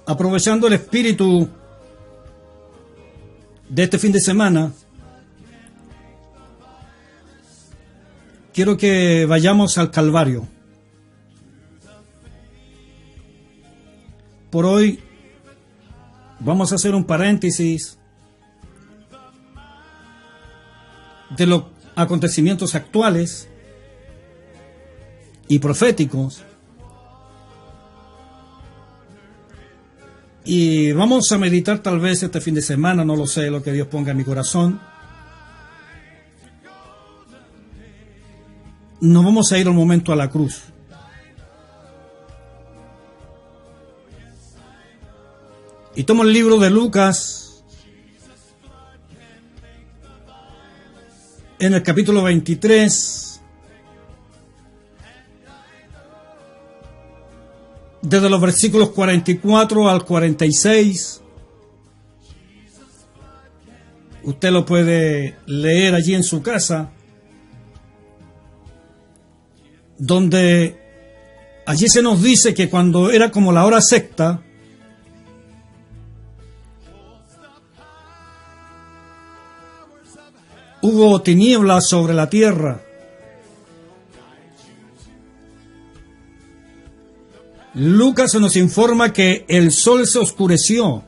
aprovechando el espíritu de este fin de semana, quiero que vayamos al Calvario. Por hoy vamos a hacer un paréntesis de los acontecimientos actuales y proféticos, y vamos a meditar tal vez este fin de semana, no lo sé, lo que Dios ponga en mi corazón. Nos vamos a ir un momento a la cruz. Y tomo el libro de Lucas, en el capítulo 23, desde los versículos 44 al 46. Usted lo puede leer allí en su casa, donde allí se nos dice que cuando era como la hora sexta, hubo tinieblas sobre la tierra. Lucas nos informa que el sol se oscureció,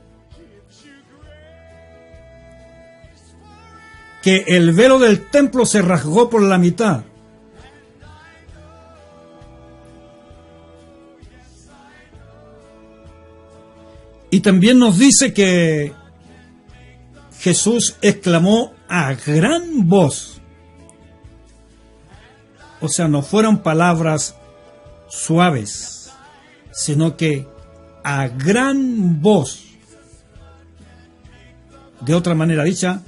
que el velo del templo se rasgó por la mitad. Y también nos dice que Jesús exclamó a gran voz. O sea, no fueron palabras suaves, sino que a gran voz. De otra manera dicha,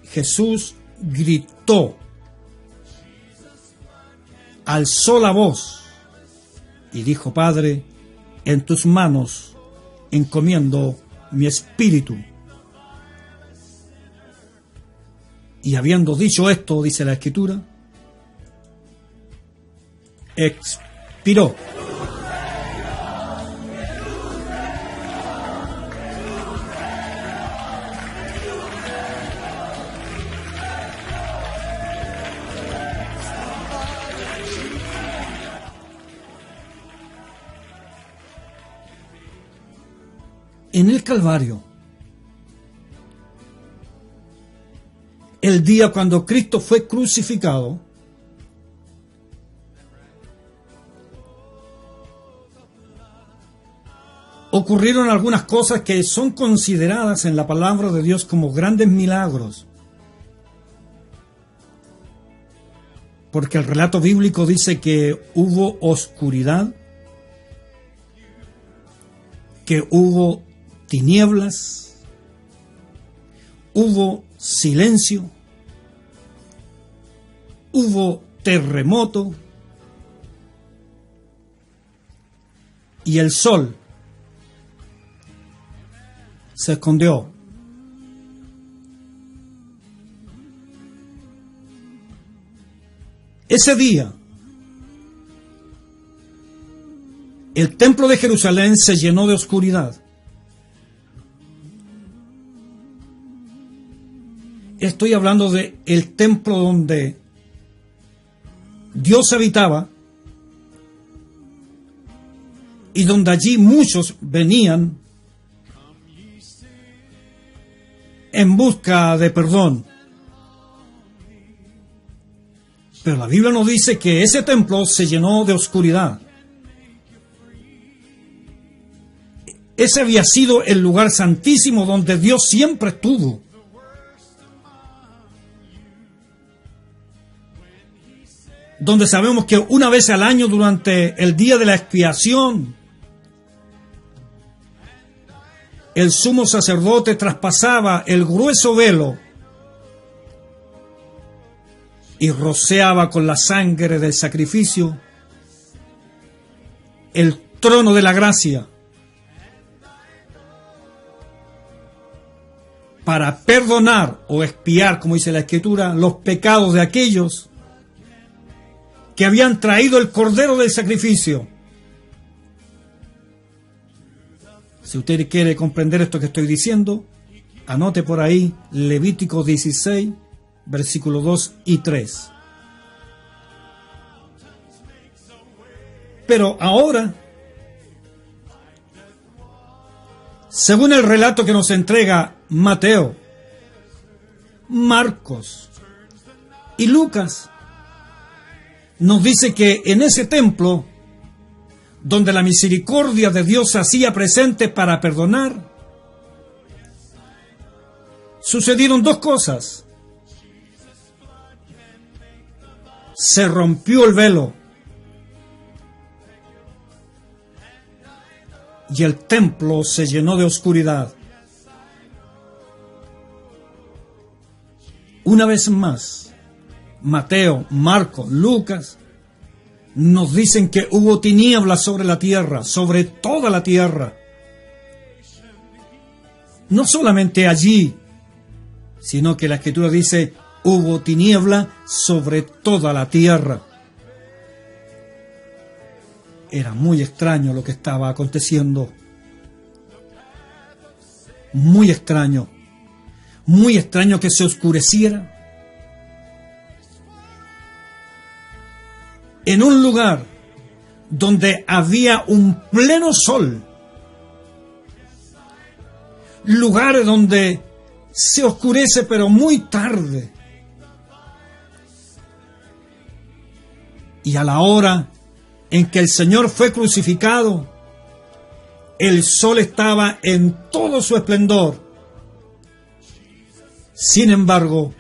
Jesús gritó, alzó la voz y dijo: Padre, en tus manos encomiendo mi espíritu. Y habiendo dicho esto, dice la Escritura, expiró. En el Calvario, el día cuando Cristo fue crucificado, ocurrieron algunas cosas que son consideradas en la palabra de Dios como grandes milagros. Porque el relato bíblico dice que hubo oscuridad, que hubo tinieblas, hubo silencio, hubo terremoto y el sol se escondió. Ese día, el templo de Jerusalén se llenó de oscuridad. Estoy hablando de el templo donde Dios habitaba y donde allí muchos venían en busca de perdón. Pero la Biblia nos dice que ese templo se llenó de oscuridad. Ese había sido el lugar santísimo donde Dios siempre estuvo. Donde sabemos que una vez al año, durante el día de la expiación, el sumo sacerdote traspasaba el grueso velo y rociaba con la sangre del sacrificio el trono de la gracia para perdonar o expiar, como dice la Escritura, los pecados de aquellos que habían traído el cordero del sacrificio. Si usted quiere comprender esto que estoy diciendo, anote por ahí Levítico 16, versículos 2 y 3. Pero ahora, según el relato que nos entrega Mateo, Marcos y Lucas, nos dice que en ese templo, donde la misericordia de Dios se hacía presente para perdonar, sucedieron dos cosas. Se rompió el velo y el templo se llenó de oscuridad. Una vez más, Mateo, Marcos, Lucas nos dicen que hubo tinieblas sobre la tierra, sobre toda la tierra. No solamente allí, sino que la Escritura dice, hubo tiniebla sobre toda la tierra. Era muy extraño lo que estaba aconteciendo. Muy extraño. Muy extraño que se oscureciera. En un lugar donde había un pleno sol. Lugares donde se oscurece pero muy tarde. Y a la hora en que el Señor fue crucificado, el sol estaba en todo su esplendor. Sin embargo,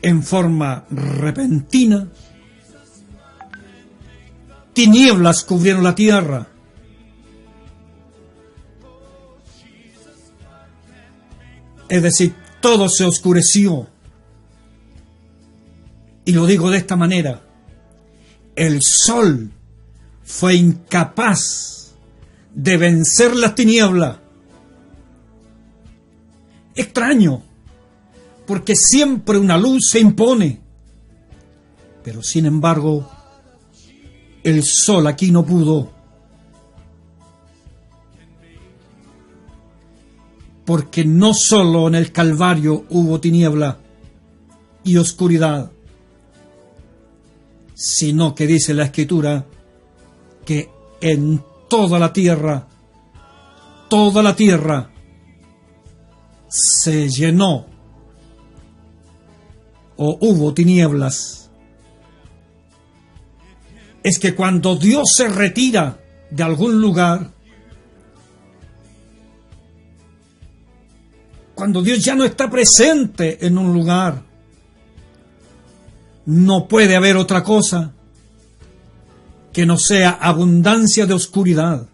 en forma repentina, tinieblas cubrieron la tierra. Es decir, todo se oscureció. Y lo digo de esta manera, el sol fue incapaz de vencer las tinieblas. Extraño, porque siempre una luz se impone. Pero sin embargo, el sol aquí no pudo. Porque no solo en el Calvario hubo tiniebla y oscuridad, sino que dice la Escritura que en toda la tierra se llenó o hubo tinieblas. Es que cuando Dios se retira de algún lugar, cuando Dios ya no está presente en un lugar, no puede haber otra cosa que no sea abundancia de oscuridad.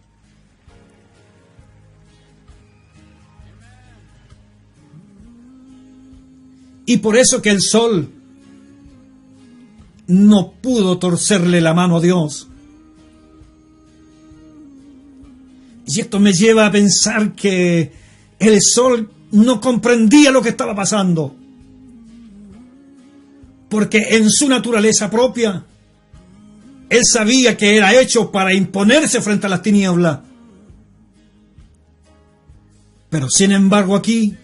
Y por eso que el sol no pudo torcerle la mano a Dios. Y esto me lleva a pensar que el sol no comprendía lo que estaba pasando. Porque en su naturaleza propia, él sabía que era hecho para imponerse frente a las tinieblas. Pero sin embargo aquí,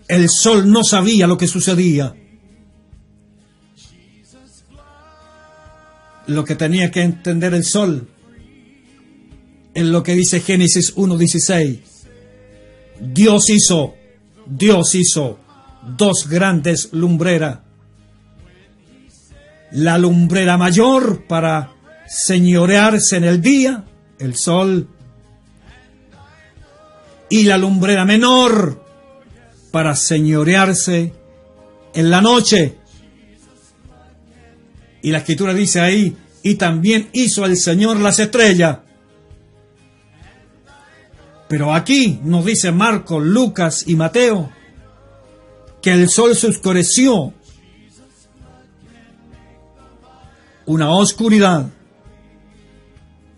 el sol no sabía lo que sucedía. Lo que tenía que entender el sol es lo que dice Génesis 1:16. Dios hizo dos grandes lumbreras. La lumbrera mayor para señorearse en el día, el sol, y la lumbrera menor para señorearse en la noche. Y la Escritura dice ahí, y también hizo el Señor las estrellas. Pero aquí nos dice Marcos, Lucas y Mateo que el sol se oscureció. Una oscuridad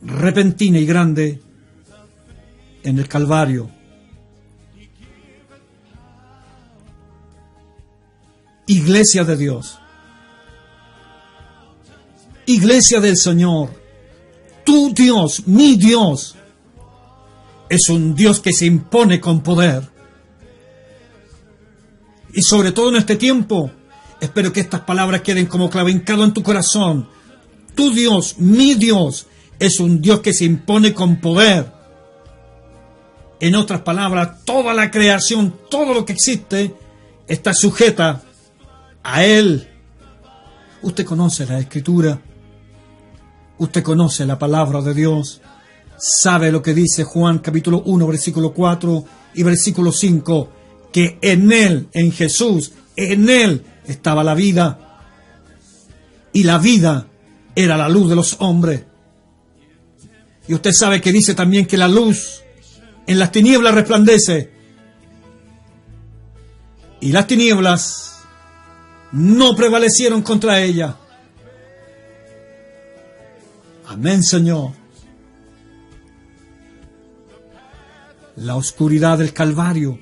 repentina y grande en el Calvario. Iglesia de Dios, Iglesia del Señor, Tu Dios, mi Dios, es un Dios que se impone con poder. Y sobre todo en este tiempo, espero que estas palabras queden como clavincado en tu corazón. Tu Dios, mi Dios, es un Dios que se impone con poder. En otras palabras, toda la creación, todo lo que existe, está sujeta a Él. Usted conoce la Escritura. Usted conoce la palabra de Dios. Sabe lo que dice Juan capítulo 1, versículo 4 y versículo 5. Que en Él, en Jesús, en Él estaba la vida. Y la vida era la luz de los hombres. Y usted sabe que dice también que la luz en las tinieblas resplandece. Y las tinieblas no prevalecieron contra ella. Amén, Señor. La oscuridad del Calvario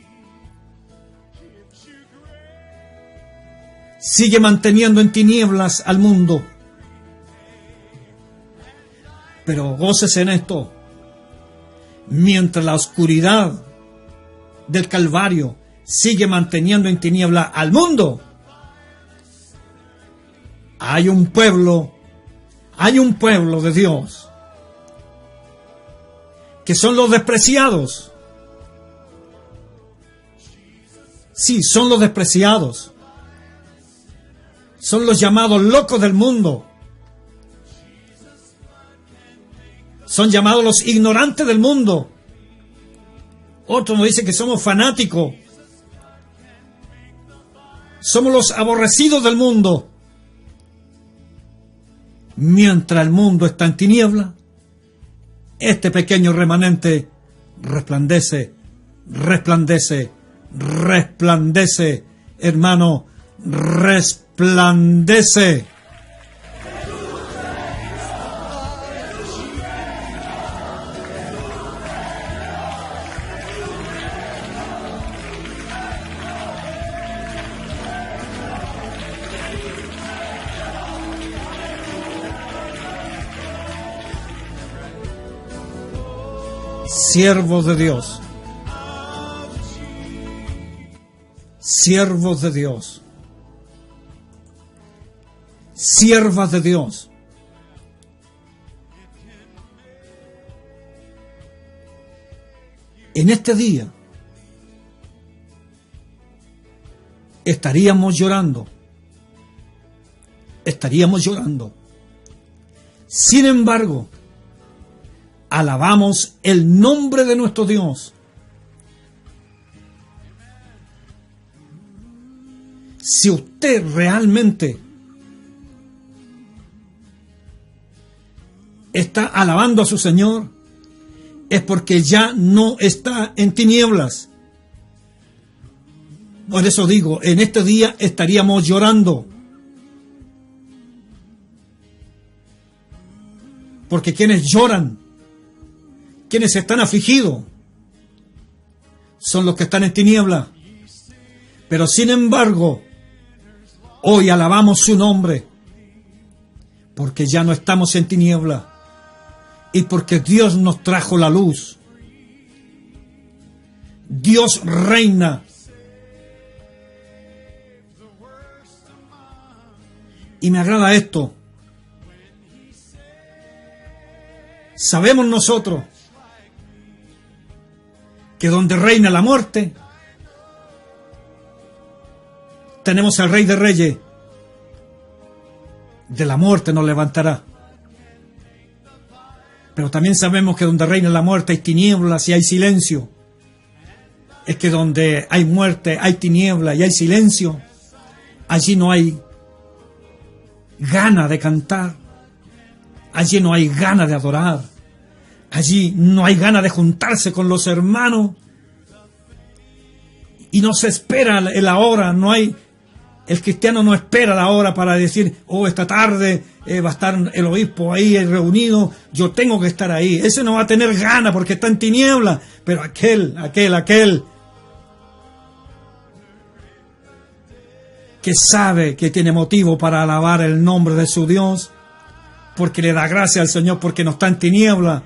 sigue manteniendo en tinieblas al mundo. Pero gócese en esto. Mientras la oscuridad del Calvario sigue manteniendo en tiniebla al mundo, hay un pueblo de Dios, que son los despreciados. Sí, son los despreciados. Son los llamados locos del mundo. Son llamados los ignorantes del mundo. Otros nos dicen que somos fanáticos. Somos los aborrecidos del mundo. Mientras el mundo está en tiniebla, este pequeño remanente resplandece, resplandece, resplandece, hermano, resplandece. Siervos de Dios, siervos de Dios, siervas de Dios. En este día estaríamos llorando. Sin embargo, alabamos el nombre de nuestro Dios. Si usted realmente está alabando a su Señor, es porque ya no está en tinieblas. Por eso digo, en este día estaríamos llorando. Porque quienes lloran, quienes están afligidos, son los que están en tinieblas. Pero sin embargo, hoy alabamos su nombre, porque ya no estamos en tinieblas, y porque Dios nos trajo la luz. Dios reina. Y me agrada esto. Sabemos nosotros que donde reina la muerte, tenemos al Rey de Reyes. De la muerte nos levantará. Pero también sabemos que donde reina la muerte hay tinieblas y hay silencio. Es que donde hay muerte, hay tinieblas y hay silencio. Allí no hay gana de cantar. Allí no hay gana de adorar. Allí no hay gana de juntarse con los hermanos. Y no se espera la hora, no hay... El cristiano no espera la hora para decir, oh, esta tarde va a estar el obispo ahí reunido, yo tengo que estar ahí. Ese no va a tener gana porque está en tinieblas. Pero aquel que sabe que tiene motivo para alabar el nombre de su Dios, porque le da gracias al Señor, porque no está en tiniebla.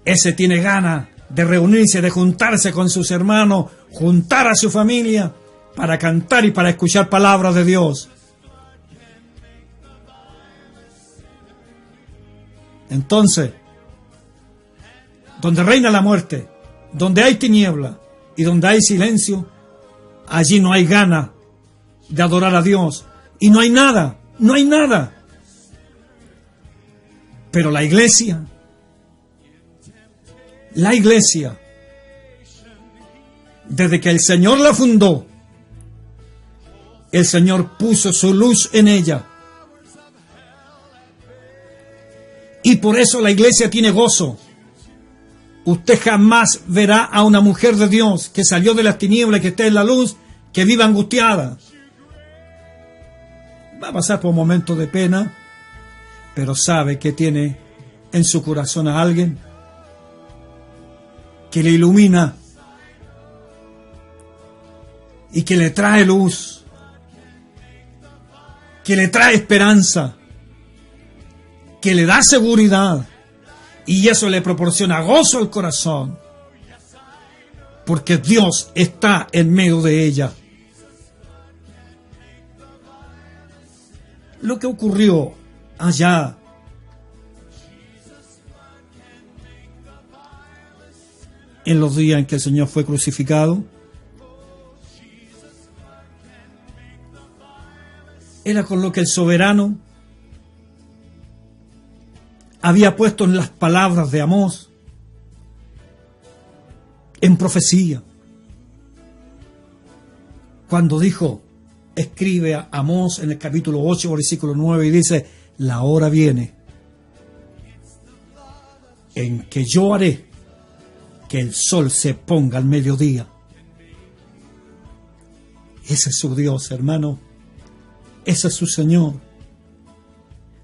Ese tiene ganas de reunirse, de juntarse con sus hermanos, juntar a su familia para cantar y para escuchar palabras de Dios. Entonces, donde reina la muerte, donde hay tiniebla y donde hay silencio, allí no hay ganas de adorar a Dios y no hay nada, no hay nada. Pero la iglesia, desde que el Señor la fundó, el Señor puso su luz en ella. Y por eso la iglesia tiene gozo. Usted jamás verá a una mujer de Dios que salió de las tinieblas y que esté en la luz, que viva angustiada. Va a pasar por momentos de pena, pero sabe que tiene en su corazón a alguien que le ilumina y que le trae luz, que le trae esperanza, que le da seguridad, y eso le proporciona gozo al corazón, porque Dios está en medio de ella. Lo que ocurrió allá en los días en que el Señor fue crucificado era con lo que el soberano había puesto en las palabras de Amós, en profecía, cuando dijo, escribe a Amós en el capítulo 8, versículo 9, y dice, la hora viene en que yo haré que el sol se ponga al mediodía. Ese es su Dios, hermano. Ese es su Señor.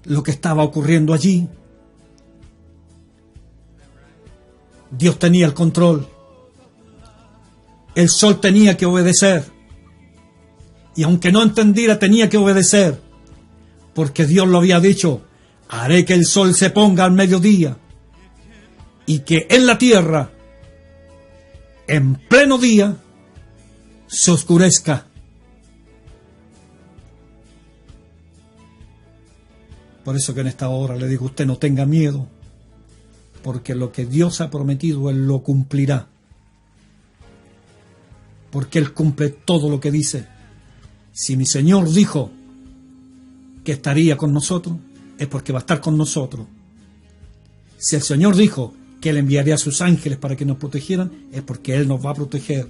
Lo que estaba ocurriendo allí, Dios tenía el control. El sol tenía que obedecer. Y aunque no entendiera, tenía que obedecer. Porque Dios lo había dicho, haré que el sol se ponga al mediodía. Y que en la tierra, en pleno día, se oscurezca. Por eso que en esta hora le digo, usted no tenga miedo, porque lo que Dios ha prometido, Él lo cumplirá. Porque Él cumple todo lo que dice. Si mi Señor dijo que estaría con nosotros, es porque va a estar con nosotros. Si el Señor dijo que Él enviaría a sus ángeles para que nos protegieran, es porque Él nos va a proteger.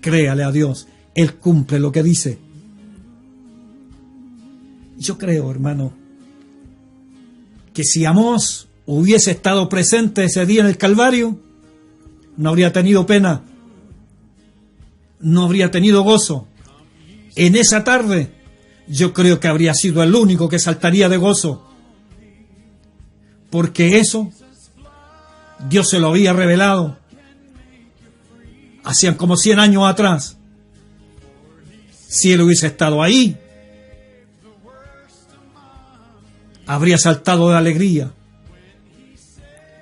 Créale a Dios, Él cumple lo que dice. Yo creo, hermano, que si Amós hubiese estado presente ese día en el Calvario, no habría tenido pena, no habría tenido gozo. En esa tarde, yo creo que habría sido el único que saltaría de gozo, porque eso Dios se lo había revelado hacían como 100 años atrás. Si él hubiese estado ahí, habría saltado de alegría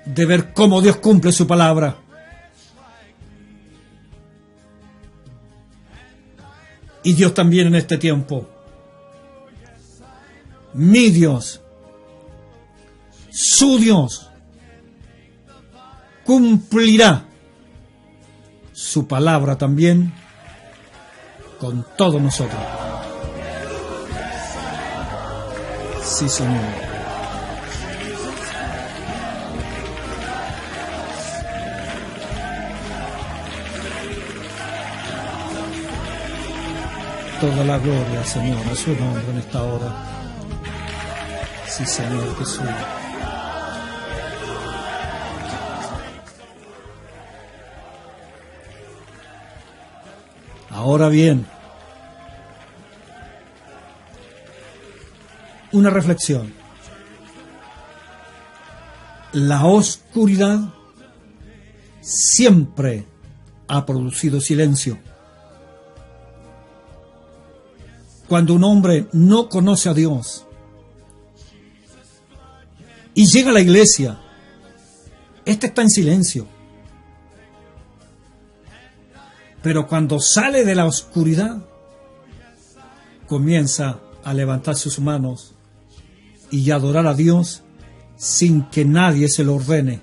de ver cómo Dios cumple su palabra. Y Dios también en este tiempo, mi Dios, su Dios, cumplirá su palabra también con todos nosotros. Sí, Señor. Toda la gloria, Señor, a su nombre en esta hora. Sí, Señor Jesús. Ahora bien, una reflexión. La oscuridad siempre ha producido silencio. Cuando un hombre no conoce a Dios, y llega a la iglesia. Este está en silencio. Pero cuando sale de la oscuridad, comienza a levantar sus manos y a adorar a Dios sin que nadie se lo ordene,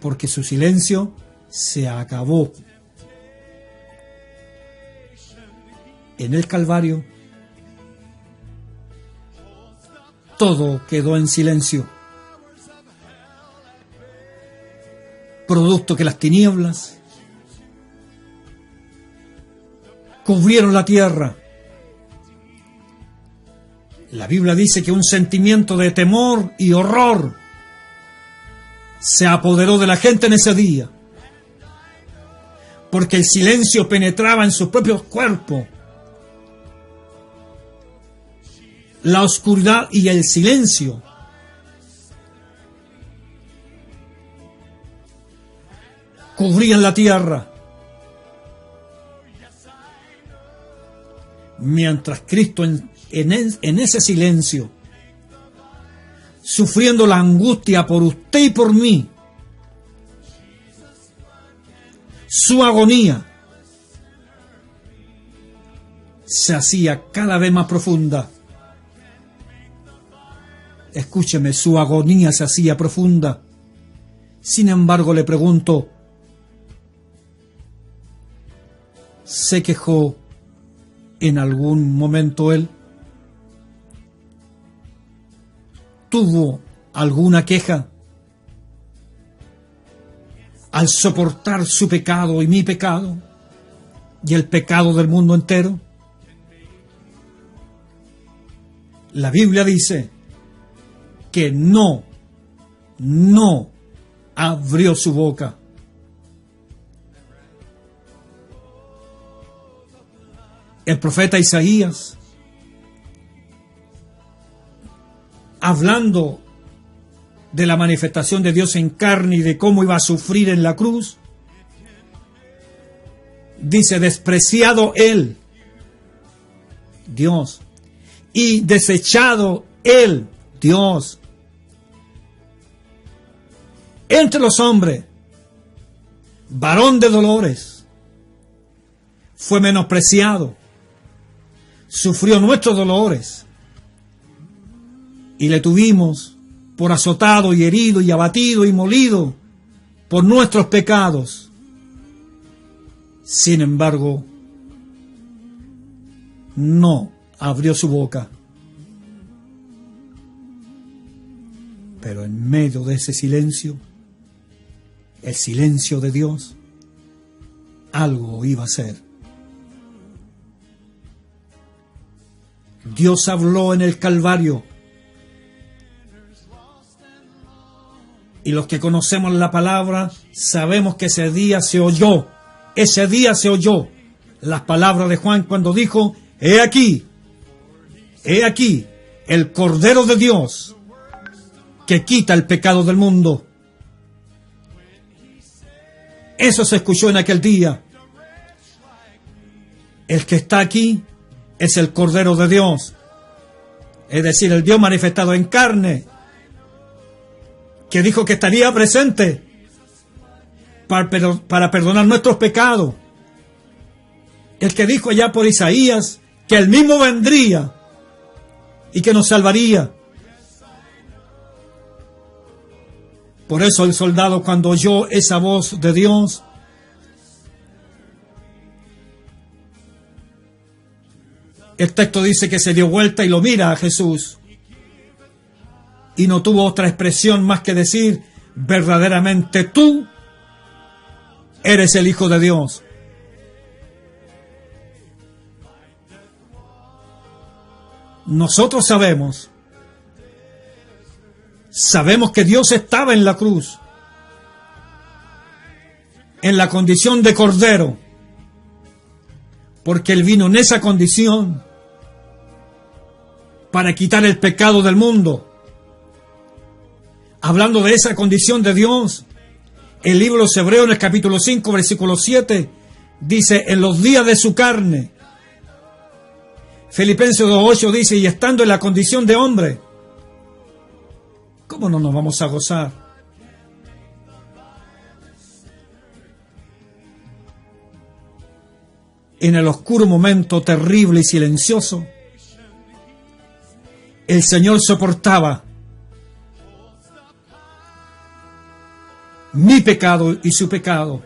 porque su silencio se acabó. En el Calvario, todo quedó en silencio, producto que las tinieblas cubrieron la tierra. La Biblia dice que un sentimiento de temor y horror se apoderó de la gente en ese día, porque el silencio penetraba en sus propios cuerpos. La oscuridad y el silencio cubrían la tierra, mientras Cristo en ese silencio, sufriendo la angustia por usted y por mí, su agonía se hacía cada vez más profunda. Escúcheme, su agonía se hacía profunda. Sin embargo, le pregunto, ¿se quejó en algún momento él? ¿Tuvo alguna queja al soportar su pecado y mi pecado y el pecado del mundo entero? La Biblia dice que no abrió su boca. El profeta Isaías, hablando de la manifestación de Dios en carne y de cómo iba a sufrir en la cruz, dice: despreciado él, Dios, y desechado él, Dios, entre los hombres, varón de dolores, fue menospreciado, sufrió nuestros dolores, y le tuvimos por azotado y herido y abatido y molido por nuestros pecados. Sin embargo, no abrió su boca. Pero en medio de ese silencio, el silencio de Dios, algo iba a ser. Dios habló en el Calvario. Y los que conocemos la palabra sabemos que ese día se oyó las palabras de Juan cuando dijo: he aquí el Cordero de Dios que quita el pecado del mundo. Eso se escuchó en aquel día. El que está aquí es el Cordero de Dios, es decir, el Dios manifestado en carne, que dijo que estaría presente para perdonar nuestros pecados. El que dijo allá por Isaías que él mismo vendría y que nos salvaría. Por eso el soldado, cuando oyó esa voz de Dios, el texto dice que se dio vuelta y lo mira a Jesús. Y no tuvo otra expresión más que decir: verdaderamente tú eres el Hijo de Dios. Nosotros sabemos que Dios estaba en la cruz, en la condición de Cordero, porque Él vino en esa condición para quitar el pecado del mundo. Hablando de esa condición de Dios, el libro de los Hebreos, en el capítulo 5, versículo 7, dice: en los días de su carne. Filipenses 2:8 dice: y estando en la condición de hombre. ¿cómo no nos vamos a gozar? En el oscuro momento terrible y silencioso, el Señor soportaba mi pecado y su pecado.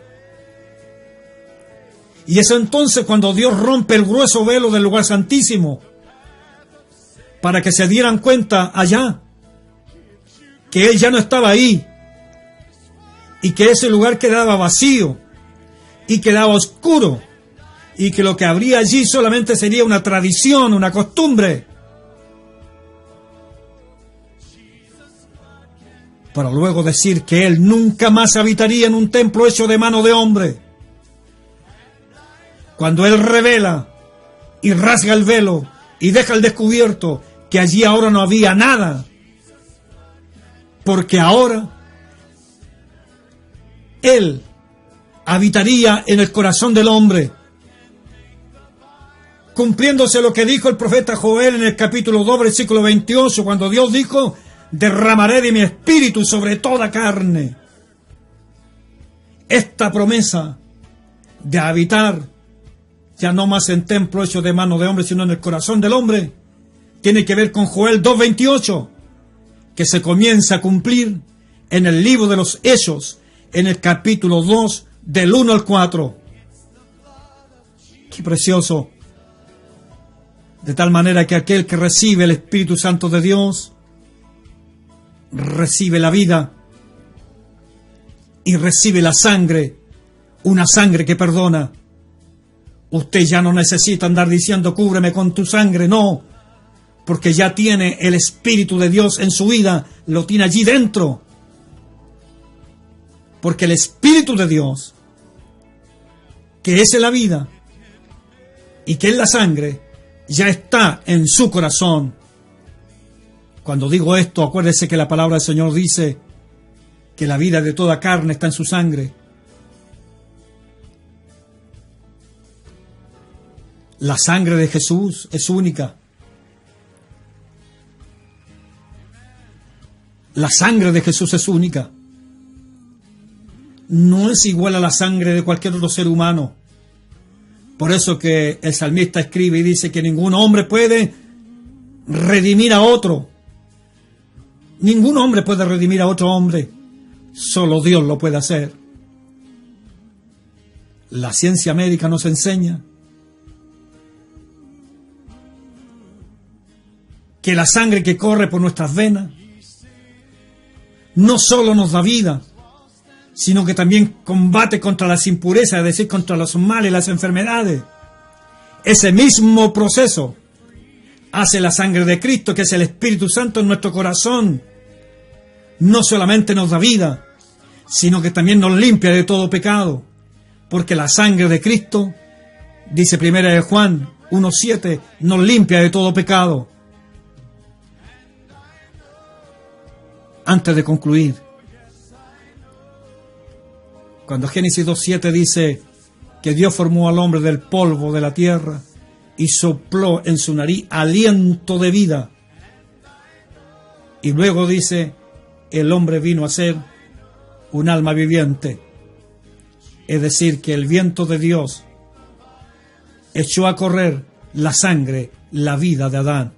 Y es entonces cuando Dios rompe el grueso velo del lugar santísimo, para que se dieran cuenta allá que Él ya no estaba ahí, y que ese lugar quedaba vacío, y quedaba oscuro, y que lo que habría allí solamente sería una tradición, una costumbre, para luego decir que Él nunca más habitaría en un templo hecho de mano de hombre. Cuando Él revela y rasga el velo y deja al descubierto que allí ahora no había nada, porque ahora Él habitaría en el corazón del hombre, cumpliéndose lo que dijo el profeta Joel en el capítulo 2, versículo 28, cuando Dios dijo: derramaré de mi espíritu sobre toda carne. Esta promesa de habitar ya no más en templo hecho de mano de hombre, sino en el corazón del hombre, tiene que ver con Joel 2:28, que se comienza a cumplir en el libro de los Hechos, en el capítulo 2, del 1 al 4. ¡Qué precioso! De tal manera que aquel que recibe el Espíritu Santo de Dios recibe la vida y recibe la sangre, una sangre que perdona. Usted ya no necesita andar diciendo: cúbreme con tu sangre, no, porque ya tiene el Espíritu de Dios en su vida, lo tiene allí dentro, porque el Espíritu de Dios, que es la vida y que es la sangre, ya está en su corazón. Cuando digo esto, acuérdese que la palabra del Señor dice que la vida de toda carne está en su sangre. La sangre de Jesús es única. La sangre de Jesús es única. No es igual a la sangre de cualquier otro ser humano. Por eso que el salmista escribe y dice que ningún hombre puede redimir a otro. Ningún hombre puede redimir a otro hombre. Solo Dios lo puede hacer. La ciencia médica nos enseña que la sangre que corre por nuestras venas no solo nos da vida, sino que también combate contra las impurezas, es decir, contra los males, las enfermedades. Ese mismo proceso hace la sangre de Cristo, que es el Espíritu Santo en nuestro corazón. No solamente nos da vida, sino que también nos limpia de todo pecado, porque la sangre de Cristo, dice 1 Juan 1:7, nos limpia de todo pecado. Antes de concluir, cuando Génesis 2:7 dice que Dios formó al hombre del polvo de la tierra y sopló en su nariz aliento de vida, y luego dice: el hombre vino a ser un alma viviente, es decir, que el viento de Dios echó a correr la sangre, la vida de Adán.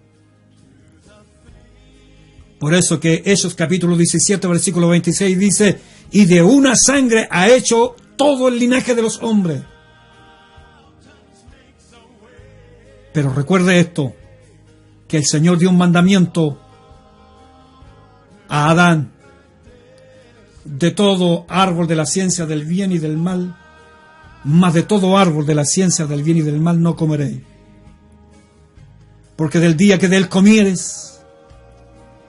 Por eso que Hechos capítulo 17, versículo 26 dice: y de una sangre ha hecho todo el linaje de los hombres. Pero recuerde esto, que el Señor dio un mandamiento a Adán: de todo árbol de la ciencia del bien y del mal, mas de todo árbol de la ciencia del bien y del mal no comeréis, porque del día que de él comieres,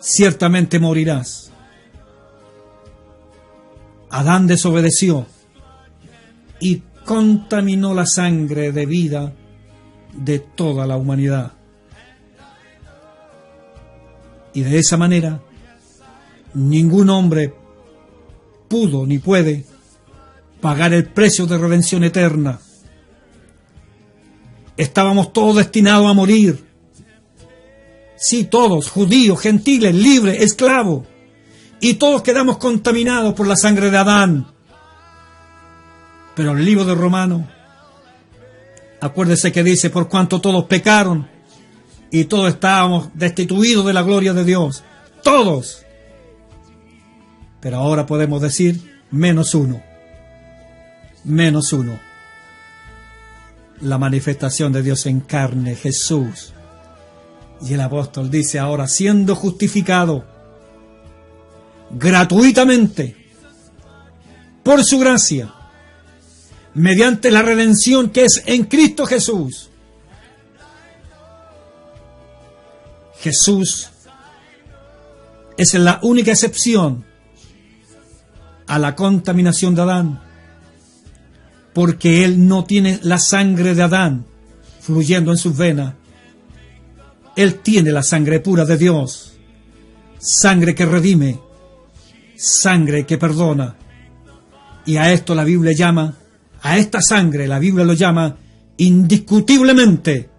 ciertamente morirás. Adán desobedeció y contaminó la sangre de vida de toda la humanidad. Y de esa manera, ningún hombre pudo ni puede pagar el precio de redención eterna. Estábamos todos destinados a morir. Sí, todos, judíos, gentiles, libres, esclavos. y todos quedamos contaminados por la sangre de Adán. Pero el libro de Romanos, acuérdese que dice, por cuanto todos pecaron y todos estábamos destituidos de la gloria de Dios, todos. Pero ahora podemos decir, menos uno, la manifestación de Dios en carne, Jesús. Y el apóstol dice, ahora siendo justificado gratuitamente por su gracia, mediante la redención que es en Cristo Jesús. Jesús es la única excepción a la contaminación de Adán, porque Él no tiene la sangre de Adán fluyendo en sus venas. Él tiene la sangre pura de Dios, sangre que redime, sangre que perdona. Y a esto la Biblia llama, a esta sangre la Biblia lo llama indiscutiblemente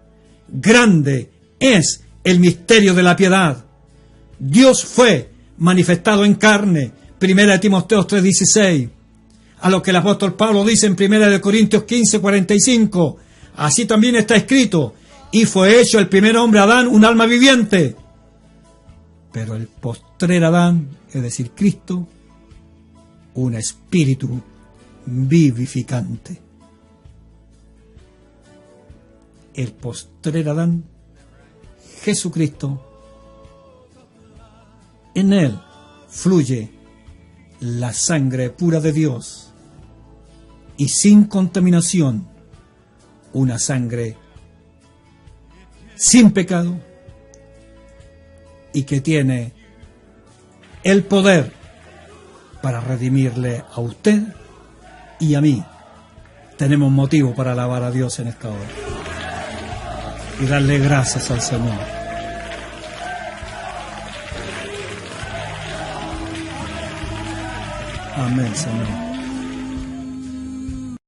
grande es el misterio de la piedad. Dios fue manifestado en carne, 1 Timoteo 3:16, a lo que el apóstol Pablo dice en 1 Corintios 15:45, así también está escrito, y fue hecho el primer hombre Adán un alma viviente, pero el postrer Adán, es decir, Cristo, un espíritu vivificante. El postrer Adán, Jesucristo, en él fluye la sangre pura de Dios y sin contaminación, una sangre sin pecado y que tiene el poder para redimirle a usted y a mí. Tenemos motivo para alabar a Dios en esta hora y darle gracias al Señor. Amén, Señor.